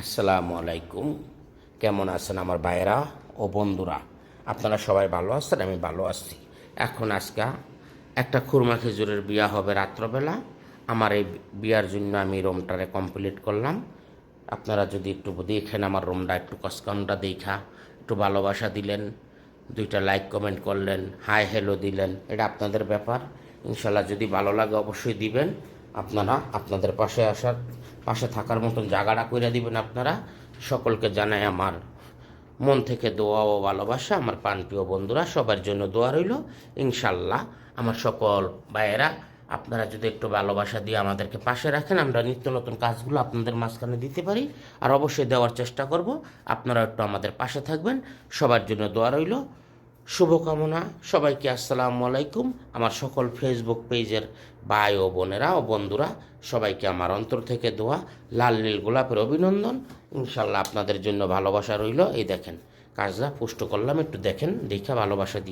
আসসালামু আলাইকুম। কেমন আছেন আমার ভাইয়েরা ও বন্ধুরা? আপনারা সবাই ভালো আছেন? আমি ভালো আছি। আজকে একটা খুরমা খেজুরের বিয়া হবে রাত্রবেলা। আমার এই বিয়ার জন্য আমি রুমটারে কমপ্লিট করলাম। আপনারা যদি একটু দেখেন আমার রুমটা, একটু কসকামটা দেখা একটু ভালোবাসা দিলেন, দুইটা লাইক কমেন্ট করলেন, হাই হ্যালো দিলেন, এটা আপনাদের ব্যাপার। ইনশাল্লাহ যদি ভালো লাগে অবশ্যই দিবেন। আপনারা আপনাদের পাশে থাকার মতন জায়গাটা করে দিবেন। আপনারা সকলকে জানাই আমার মন থেকে দোয়া ও ভালোবাসা। আমার প্রাণপ্রিয় বন্ধুরা, সবার জন্য দোয়া রইল। ইনশাল্লাহ আমার সকল ভাইয়েরা, আপনারা যদি একটু ভালোবাসা দিয়ে আমাদেরকে পাশে রাখেন, আমরা নিত্য নতুন কাজগুলো আপনাদের মাঝখানে দিতে পারি। আর অবশ্যই দেওয়ার চেষ্টা করব। আপনারা একটু আমাদের পাশে থাকবেন। সবার জন্য দোয়া রইল। শুভকামনা। সবাইকে আসসালামু আলাইকুম। আমার সকল ফেসবুক পেজের ভাই ও বোনেরা ও বন্ধুরা, সবাইকে আমার অন্তর থেকে দোয়া, লাল নীল গোলাপের অভিনন্দন। ইনশাল্লাহ আপনাদের জন্য ভালোবাসা রইল। এই দেখেন, কাজটা পুষ্ট করলাম, একটু দেখেন, দেখে ভালোবাসা দিই।